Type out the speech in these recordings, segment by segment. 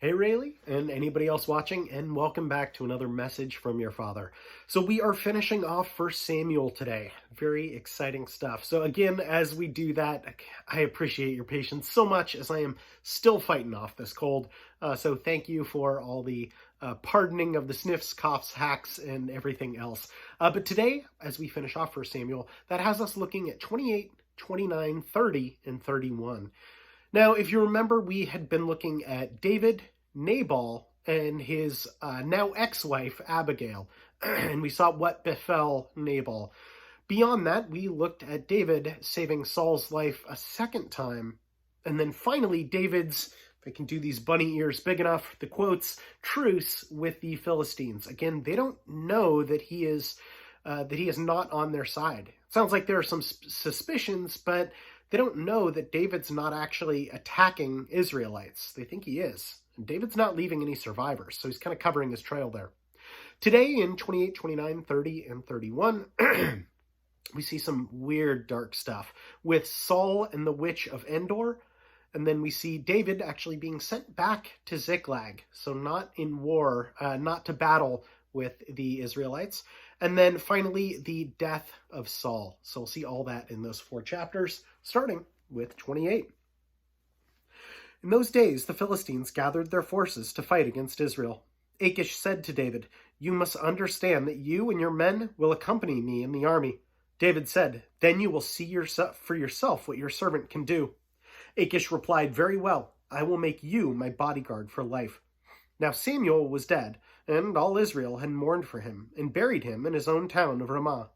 Hey Rayleigh, and anybody else watching, and welcome back to another message from your father. So we are finishing off First Samuel today. Very exciting stuff. So again, as we do that, I appreciate your patience so much as I am still fighting off this cold. So thank you for all the pardoning of the sniffs, coughs, hacks, and everything else. But today, as we finish off First Samuel, that has us looking at 28, 29, 30, and 31. Now, if you remember, we had been looking at David, Nabal, and his now ex-wife, Abigail, and we saw what befell Nabal. Beyond that, we looked at David saving Saul's life a second time, and then finally David's, if I can do these bunny ears big enough, the quotes, truce with the Philistines. Again, they don't know that he is not on their side. Sounds like there are some suspicions, but they don't know that David's not actually attacking Israelites. They think he is. And David's not leaving any survivors, so he's kind of covering his trail there. Today in 28, 29, 30, and 31, we see some weird dark stuff with Saul and the witch of Endor. And then we see David actually being sent back to Ziklag, so not in war, not to battle with the Israelites. And then finally, the death of Saul. So we'll see all that in those 4 chapters, starting with 28. In those days, the Philistines gathered their forces to fight against Israel. Achish said to David, "You must understand that you and your men will accompany me in the army." David said, "Then you will see for yourself what your servant can do." Achish replied, "Very well, I will make you my bodyguard for life." Now Samuel was dead, and all Israel had mourned for him, and buried him in his own town of Ramah.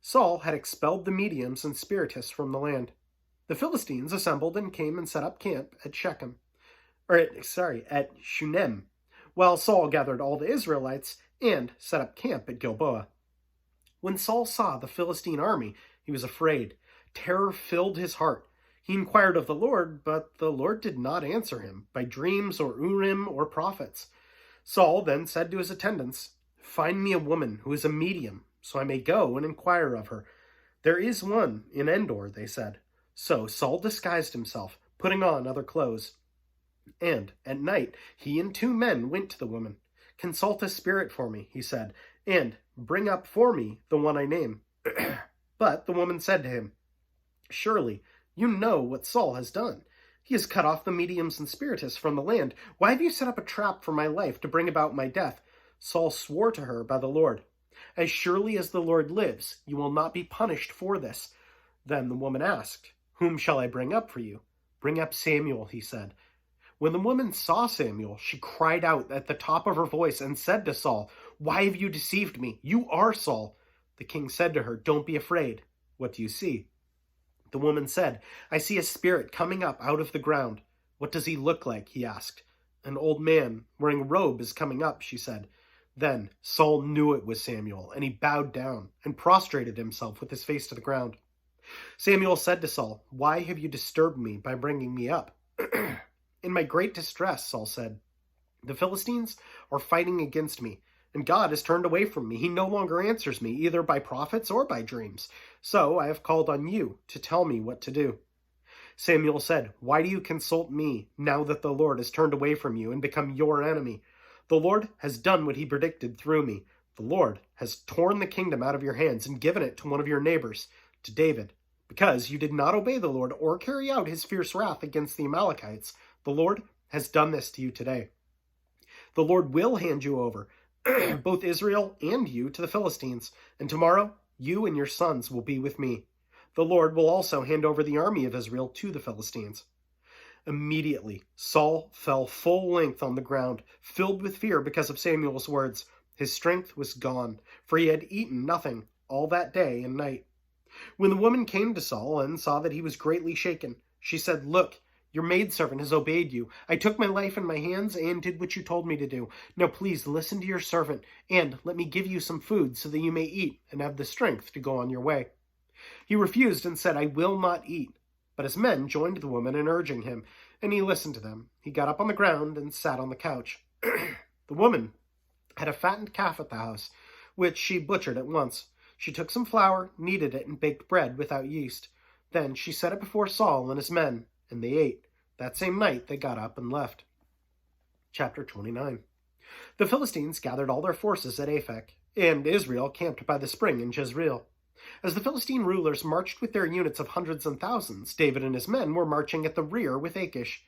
Saul had expelled the mediums and spiritists from the land. The Philistines assembled and came and set up camp at at Shunem, while Saul gathered all the Israelites and set up camp at Gilboa. When Saul saw the Philistine army, he was afraid. Terror filled his heart. He inquired of the Lord, but the Lord did not answer him by dreams or Urim or prophets. Saul then said to his attendants, "Find me a woman who is a medium, so I may go and inquire of her." "There is one in Endor," they said. So Saul disguised himself, putting on other clothes. And at night he and 2 men went to the woman. "Consult a spirit for me," he said, "and bring up for me the one I name." But the woman said to him, "Surely you know what Saul has done. He has cut off the mediums and spiritists from the land. Why have you set up a trap for my life to bring about my death?" Saul swore to her by the Lord, "As surely as the Lord lives, you will not be punished for this." Then the woman asked, "Whom shall I bring up for you?" "Bring up Samuel," he said. When the woman saw Samuel, she cried out at the top of her voice and said to Saul, "Why have you deceived me? You are Saul." The king said to her, "Don't be afraid. What do you see?" The woman said, "I see a spirit coming up out of the ground." "What does he look like?" he asked. "An old man wearing a robe is coming up," she said. Then Saul knew it was Samuel, and he bowed down and prostrated himself with his face to the ground. Samuel said to Saul, "Why have you disturbed me by bringing me up?" "In my great distress," Saul said. "The Philistines are fighting against me, and God has turned away from me. He no longer answers me, either by prophets or by dreams. So I have called on you to tell me what to do." Samuel said, "Why do you consult me, now that the Lord has turned away from you and become your enemy? The Lord has done what he predicted through me. The Lord has torn the kingdom out of your hands and given it to one of your neighbors, to David. Because you did not obey the Lord or carry out his fierce wrath against the Amalekites, the Lord has done this to you today. The Lord will hand you over, both Israel and you, to the Philistines, and tomorrow you and your sons will be with me. The Lord will also hand over the army of Israel to the Philistines." Immediately Saul fell full length on the ground, filled with fear because of Samuel's words. His strength was gone, for he had eaten nothing all that day and night. When the woman came to Saul and saw that he was greatly shaken, she said, "Look, your maidservant has obeyed you. I took my life in my hands and did what you told me to do. Now please listen to your servant, and let me give you some food so that you may eat and have the strength to go on your way." He refused and said, "I will not eat." But his men joined the woman in urging him, and he listened to them. He got up on the ground and sat on the couch. The woman had a fattened calf at the house, which she butchered at once. She took some flour, kneaded it, and baked bread without yeast. Then she set it before Saul and his men, and they ate. That same night they got up and left. Chapter 29. The Philistines gathered all their forces at Aphek, and Israel camped by the spring in Jezreel. As the Philistine rulers marched with their units of hundreds and thousands, David and his men were marching at the rear with Achish.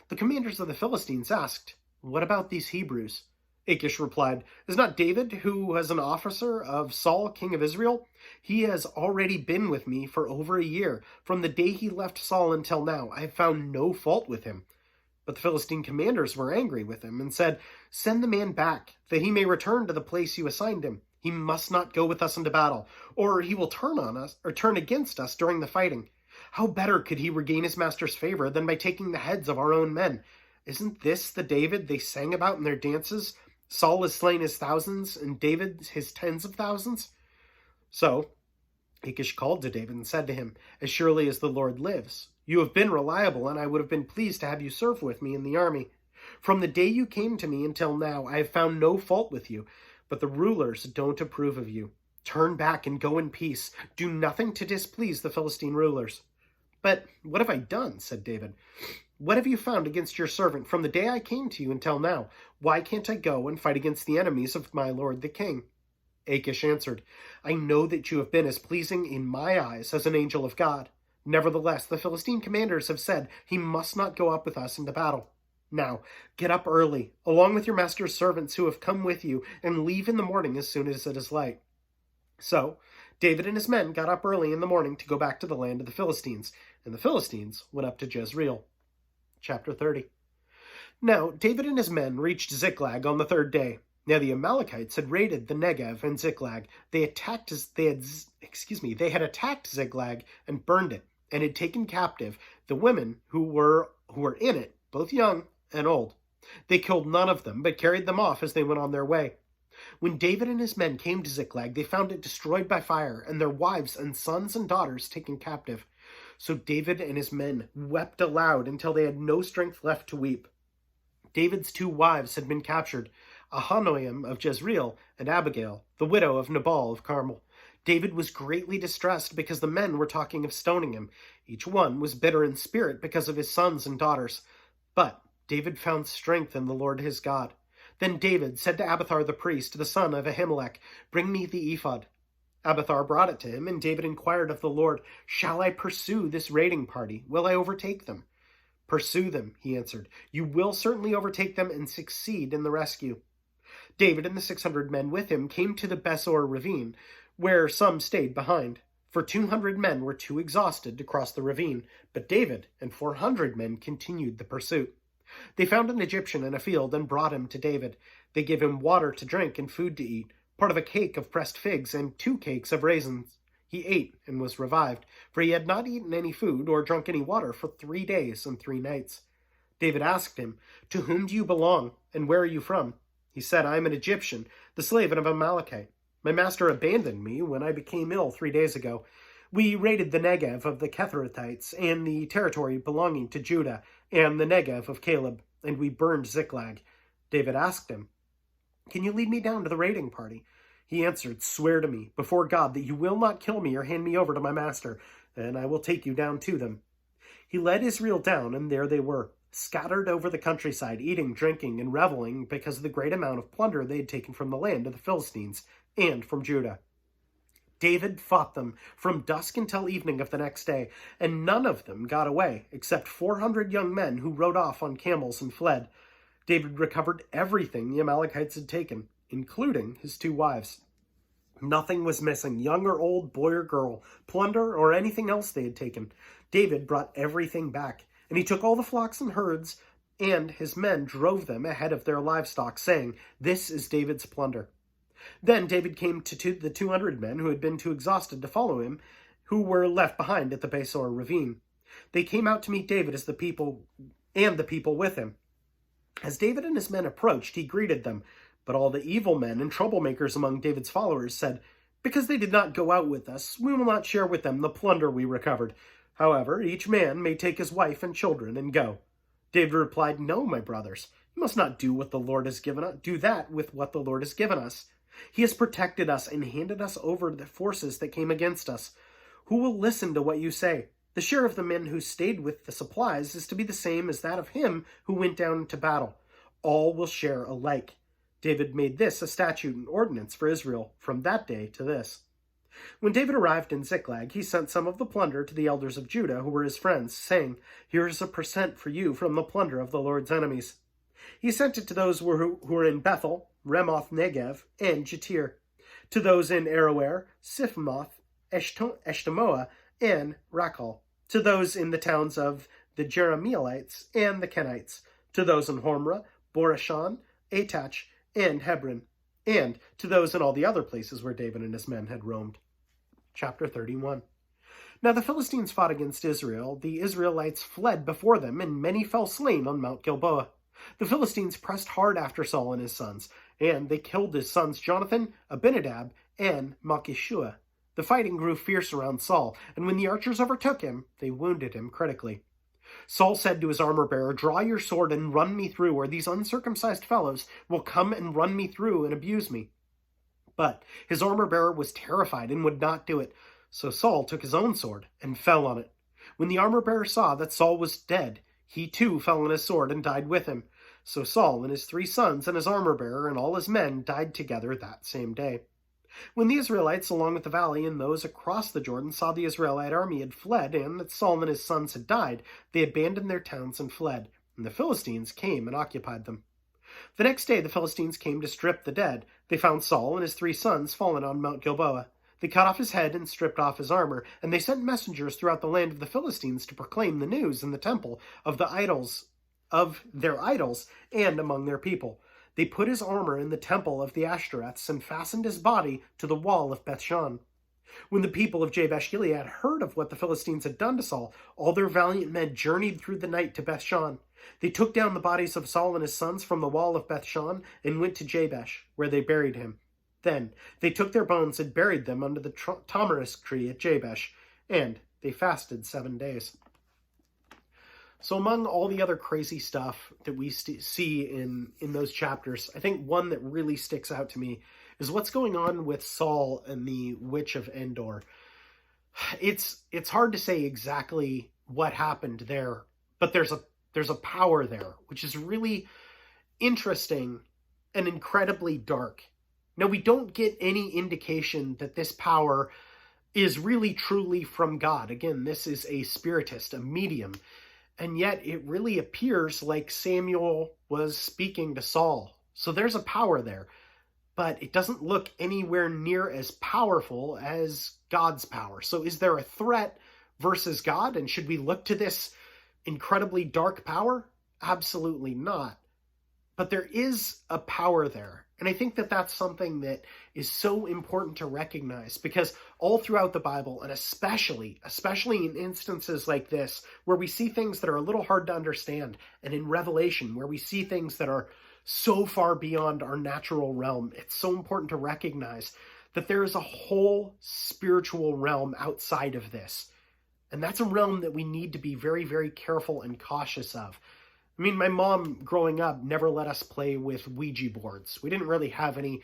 The commanders of the Philistines asked, "What about these Hebrews?" Achish replied, "Is not David, who was an officer of Saul, king of Israel? He has already been with me for over a year. From the day he left Saul until now, I have found no fault with him." But the Philistine commanders were angry with him and said, "Send the man back, that he may return to the place you assigned him. He must not go with us into battle, or he will turn on us or turn against us during the fighting. How better could he regain his master's favor than by taking the heads of our own men? Isn't this the David they sang about in their dances? Saul has slain his thousands, and David his tens of thousands." So Achish called to David and said to him, "As surely as the Lord lives, you have been reliable, and I would have been pleased to have you serve with me in the army. From the day you came to me until now, I have found no fault with you, but the rulers don't approve of you. Turn back and go in peace. Do nothing to displease the Philistine rulers." "But what have I done?" said David. "What have you found against your servant from the day I came to you until now? Why can't I go and fight against the enemies of my lord the king?" Achish answered, "I know that you have been as pleasing in my eyes as an angel of God. Nevertheless, the Philistine commanders have said he must not go up with us into battle. Now, get up early, along with your master's servants who have come with you, and leave in the morning as soon as it is light." So David and his men got up early in the morning to go back to the land of the Philistines, and the Philistines went up to Jezreel. Chapter 30. Now David and his men reached Ziklag on the third day. Now the Amalekites had raided the Negev and Ziklag. They had attacked Ziklag and burned it, and had taken captive the women who were in it, both young and old. They killed none of them, but carried them off as they went on their way. When David and his men came to Ziklag, they found it destroyed by fire, and their wives and sons and daughters taken captive. So David and his men wept aloud until they had no strength left to weep. David's two wives had been captured, Ahinoam of Jezreel and Abigail, the widow of Nabal of Carmel. David was greatly distressed because the men were talking of stoning him. Each one was bitter in spirit because of his sons and daughters. But David found strength in the Lord his God. Then David said to Abiathar the priest, the son of Ahimelech, "Bring me the ephod." Abiathar brought it to him, and David inquired of the Lord, "Shall I pursue this raiding party? Will I overtake them?" "Pursue them," he answered. "You will certainly overtake them and succeed in the rescue." David and the 600 men with him came to the Besor ravine, where some stayed behind. For 200 men were too exhausted to cross the ravine, but David and 400 men continued the pursuit. They found an Egyptian in a field and brought him to David. They gave him water to drink and food to eat, part of a cake of pressed figs and 2 cakes of raisins. He ate and was revived, for he had not eaten any food or drunk any water for 3 days and 3 nights. David asked him, "To whom do you belong, and where are you from?" He said, "I am an Egyptian, the slave of an Amalekite. My master abandoned me when I became ill 3 days ago. We raided the Negev of the Kethethites and the territory belonging to Judah and the Negev of Caleb, and we burned Ziklag." David asked him, "Can you lead me down to the raiding party?" He answered, "Swear to me, before God, that you will not kill me or hand me over to my master, and I will take you down to them." He led Israel down, and there they were, scattered over the countryside, eating, drinking, and reveling because of the great amount of plunder they had taken from the land of the Philistines and from Judah. David fought them from dusk until evening of the next day, and none of them got away, except 400 young men who rode off on camels and fled. David recovered everything the Amalekites had taken, including his 2 wives. Nothing was missing, young or old, boy or girl, plunder or anything else they had taken. David brought everything back, and he took all the flocks and herds, and his men drove them ahead of their livestock, saying, "This is David's plunder." Then David came to the 200 men who had been too exhausted to follow him, who were left behind at the Besor ravine. They came out to meet David as the people with him. As David and his men approached, he greeted them, but all the evil men and troublemakers among David's followers said, "Because they did not go out with us, we will not share with them the plunder we recovered. However, each man may take his wife and children and go." David replied, "No, my brothers, you must not do what the Lord has given us. Do that with what the Lord has given us. He has protected us and handed us over to the forces that came against us. Who will listen to what you say? The share of the men who stayed with the supplies is to be the same as that of him who went down into battle. All will share alike. David made this a statute and ordinance for Israel from that day to this. When David arrived in Ziklag, he sent some of the plunder to the elders of Judah, who were his friends, saying, "Here is a percent for you from the plunder of the Lord's enemies." He sent it to those who were in Bethel, Ramoth Negev, and Jatir, to those in Aroer, Siphmoth, Eshtemoa, and Rakal, to those in the towns of the Jerahmeelites and the Kenites, to those in Hormah, Borashan, Atach, and Hebron, and to those in all the other places where David and his men had roamed. Chapter 31. Now the Philistines fought against Israel. The Israelites fled before them, and many fell slain on Mount Gilboa. The Philistines pressed hard after Saul and his sons, and they killed his sons Jonathan, Abinadab, and Malchishua. The fighting grew fierce around Saul, and when the archers overtook him, they wounded him critically. Saul said to his armor-bearer, "Draw your sword and run me through, or these uncircumcised fellows will come and run me through and abuse me." But his armor-bearer was terrified and would not do it. So Saul took his own sword and fell on it. When the armor-bearer saw that Saul was dead, he too fell on his sword and died with him. So Saul and his 3 sons and his armor-bearer and all his men died together that same day. When the Israelites along with the valley and those across the Jordan saw the Israelite army had fled and that Saul and his sons had died, they abandoned their towns and fled, and the Philistines came and occupied them. The next day the Philistines came to strip the dead. They found Saul and his 3 sons fallen on Mount Gilboa. They cut off his head and stripped off his armor, and they sent messengers throughout the land of the Philistines to proclaim the news in the temple of their idols and among their people. They put his armor in the temple of the Ashtoreths and fastened his body to the wall of Bethshan. When the people of Jabesh Gilead heard of what the Philistines had done to Saul, all their valiant men journeyed through the night to Bethshan. They took down the bodies of Saul and his sons from the wall of Bethshan and went to Jabesh, where they buried him. Then they took their bones and buried them under the tamarisk tree at Jabesh, and they fasted 7 days. So among all the other crazy stuff that we see in those chapters, I think one that really sticks out to me is what's going on with Saul and the witch of Endor. It's hard to say exactly what happened there, but there's a power there, which is really interesting and incredibly dark. Now, we don't get any indication that this power is really truly from God. Again, this is a spiritist, a medium. And yet it really appears like Samuel was speaking to Saul. So there's a power there. But it doesn't look anywhere near as powerful as God's power. So is there a threat versus God? And should we look to this incredibly dark power? Absolutely not. But there is a power there. And I think that that's something that is so important to recognize, because all throughout the Bible, and especially in instances like this, where we see things that are a little hard to understand, and in Revelation, where we see things that are so far beyond our natural realm, it's so important to recognize that there is a whole spiritual realm outside of this. And that's a realm that we need to be very, very careful and cautious of. I mean, my mom, growing up, never let us play with Ouija boards. We didn't really have any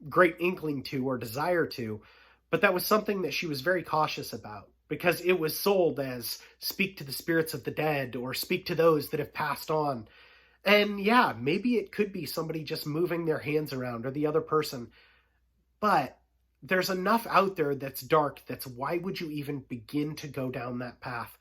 great inkling to or desire to, but that was something that she was very cautious about, because it was sold as speak to the spirits of the dead or speak to those that have passed on. And yeah, maybe it could be somebody just moving their hands around or the other person, but there's enough out there that's dark that's why would you even begin to go down that path?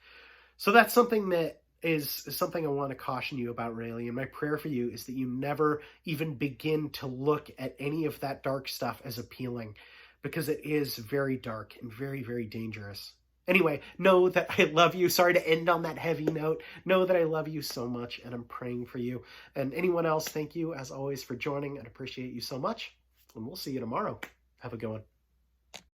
So that's something that is something I want to caution you about, really. And my prayer for you is that you never even begin to look at any of that dark stuff as appealing, because it is very dark and very, very dangerous. Anyway, know that I love you. Sorry to end on that heavy note. Know that I love you so much, and I'm praying for you. And anyone else, thank you, as always, for joining. I appreciate you so much. And we'll see you tomorrow. Have a good one.